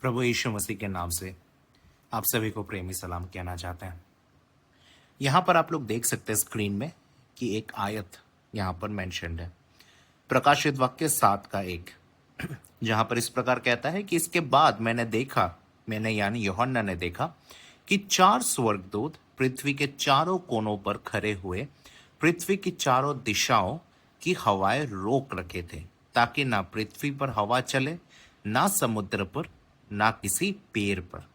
प्रभु यीशु मसीह के नाम से आप सभी को प्रेमी सलाम कहना चाहते हैं। यहाँ पर आप लोग देख सकते हैं स्क्रीन में कि एक आयत यहाँ पर मेंशन्ड है, प्रकाशित वाक्य 7 का 1, जहाँ पर इस प्रकार कहता है कि इसके बाद मैंने यानी यूहन्ना ने देखा कि 4 स्वर्गदूत पृथ्वी के चारों कोनों पर खड़े हुए पृथ्वी की चारों दिशाओं की हवाएं रोक रखे थे, ताकि ना पृथ्वी पर हवा चले, ना समुद्र पर, ना किसी पेड़ पर।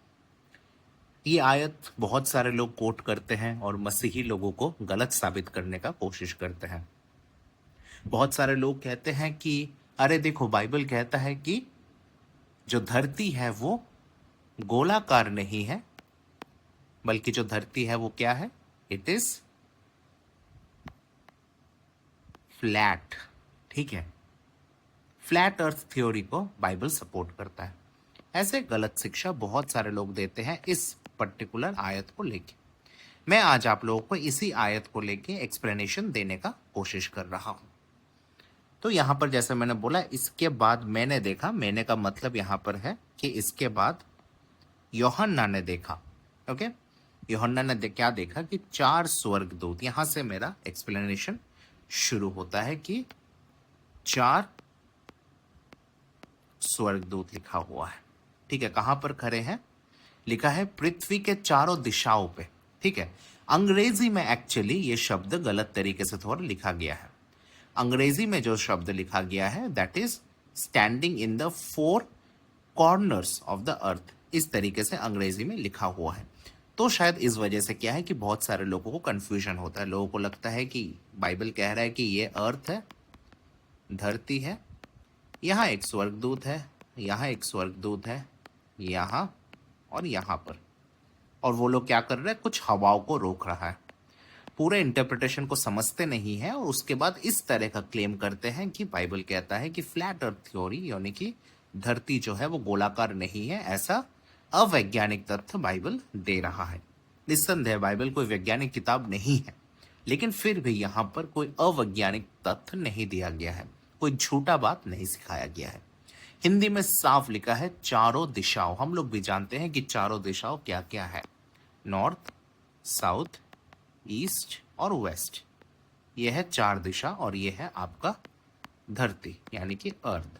ये आयत बहुत सारे लोग कोट करते हैं और मसीही लोगों को गलत साबित करने का कोशिश करते हैं। बहुत सारे लोग कहते हैं कि अरे देखो, बाइबल कहता है कि जो धरती है वो गोलाकार नहीं है, बल्कि जो धरती है वो क्या है, इट इज फ्लैट। ठीक है, फ्लैट अर्थ थ्योरी को बाइबल सपोर्ट करता है। ऐसे गलत शिक्षा बहुत सारे लोग देते हैं इस पर्टिकुलर आयत को लेके। मैं आज आप लोगों को इसी आयत को लेके एक्सप्लेनेशन देने का कोशिश कर रहा हूं। तो यहां पर जैसे मैंने बोला, इसके बाद मैंने देखा, मैंने का मतलब यहां पर है कि इसके बाद यूहन्ना ने देखा। ओके, यूहन्ना ने क्या देखा कि 4 स्वर्गदूत, यहां से मेरा एक्सप्लेनेशन शुरू होता है कि 4 स्वर्गदूत लिखा हुआ है। ठीक है, कहां पर खड़े हैं, लिखा है पृथ्वी के चारों दिशाओं पे। ठीक है, अंग्रेजी में एक्चुअली ये शब्द गलत तरीके से थोड़ा लिखा गया है। अंग्रेजी में जो शब्द लिखा गया है that is standing in the 4 corners of the earth, इस तरीके से अंग्रेजी में लिखा हुआ है। तो शायद इस वजह से क्या है कि बहुत सारे लोगों को कंफ्यूजन होता है। लोगों को लगता है कि बाइबल कह रहा है कि ये अर्थ है, धरती है, यहाँ एक स्वर्गदूत है, यहाँ एक स्वर्गदूत है, यहाँ और यहाँ पर, और वो लोग क्या कर रहे हैं, कुछ हवाओं को रोक रहा है। पूरे इंटरप्रिटेशन को समझते नहीं है और उसके बाद इस तरह का क्लेम करते हैं कि बाइबल कहता है कि फ्लैट अर्थ थ्योरी, यानी कि धरती जो है वो गोलाकार नहीं है, ऐसा अवैज्ञानिक तथ्य बाइबल दे रहा है। निस्संदेह बाइबल कोई वैज्ञानिक किताब नहीं है, लेकिन फिर भी यहाँ पर कोई अवैज्ञानिक तथ्य नहीं दिया गया है, कोई झूठा बात नहीं सिखाया गया है। हिंदी में साफ लिखा है चारों दिशाओं। हम लोग भी जानते हैं कि चारों दिशाओं क्या क्या है, नॉर्थ, साउथ, ईस्ट और वेस्ट। यह है 4 दिशा और यह है आपका धरती यानी कि अर्थ।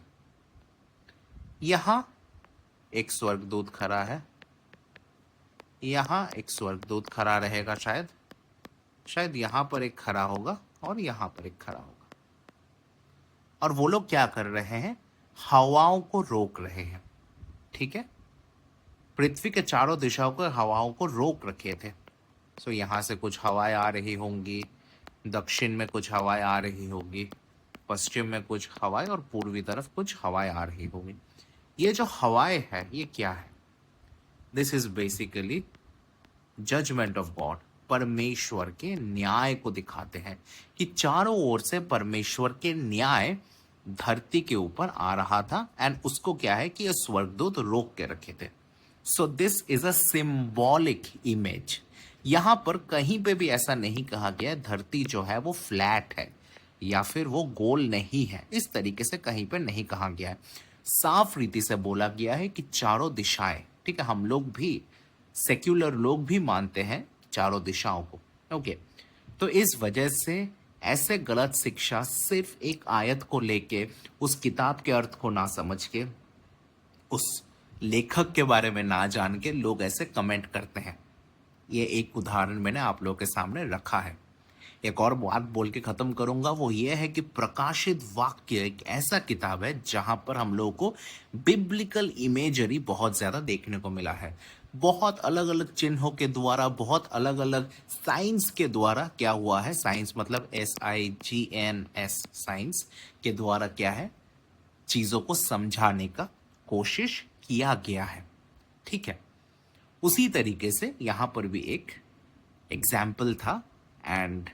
यहां एक स्वर्गदूत खड़ा है, यहां एक स्वर्गदूत खड़ा रहेगा, शायद यहां पर एक खड़ा होगा और यहां पर एक खड़ा होगा। और वो लोग क्या कर रहे हैं, हवाओं को रोक रहे हैं। ठीक है, पृथ्वी के चारों दिशाओं को हवाओं को रोक रखे थे। सो यहां से कुछ हवाएं आ रही होंगी, दक्षिण में कुछ हवाएं आ रही होगी, पश्चिम में कुछ हवाएं और पूर्वी तरफ कुछ हवाएं आ रही होगी। ये जो हवाएं है ये क्या है, this is basically judgement of God. परमेश्वर के न्याय को दिखाते हैं कि चारों ओर से परमेश्वर के न्याय धरती के ऊपर आ रहा था, एंड उसको क्या है कि ये स्वर्गदूत रोक के रखे थे। So this is a symbolic image. यहां पर कहीं पे भी ऐसा नहीं कहा गया धरती जो है वो फ्लैट है या फिर वो गोल नहीं है, इस तरीके से कहीं पे नहीं कहा गया है। साफ रीति से बोला गया है कि चारों दिशाएं। ठीक है, हम लोग भी, सेक्युलर लोग भी मानते हैं चारों दिशाओं को। ओके, तो इस वजह से ऐसे गलत शिक्षा सिर्फ एक आयत को लेके, उस किताब के अर्थ को ना समझ के, उस लेखक के बारे में ना जान के लोग ऐसे कमेंट करते हैं। ये एक उदाहरण मैंने आप लोगों के सामने रखा है। एक और बात बोल के खत्म करूंगा, वो ये है कि प्रकाशित वाक्य एक ऐसा किताब है जहां पर हम लोगों को बिब्लिकल इमेजरी बहुत ज्यादा देखने को मिला है। बहुत अलग अलग चिन्हों के द्वारा, बहुत अलग अलग साइंस के द्वारा क्या हुआ है, साइंस मतलब SIGNS, साइंस के द्वारा क्या है, चीजों को समझाने का कोशिश किया गया है। ठीक है, उसी तरीके से यहां पर भी एक एग्जाम्पल था, एंड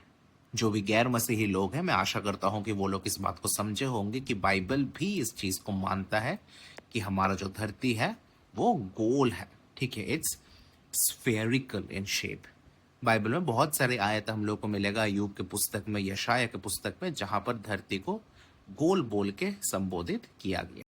जो भी गैर मसीही लोग हैं, मैं आशा करता हूं कि वो लोग इस बात को समझे होंगे कि बाइबल भी इस चीज को मानता है कि हमारा जो धरती है वो गोल है। ठीक है, it's spherical in shape. Bible में बहुत सारे आयत हम लोग को मिलेगा, अय्यूब के पुस्तक में, यशाया के पुस्तक में, जहां पर धरती को गोल बोल के संबोधित किया गया।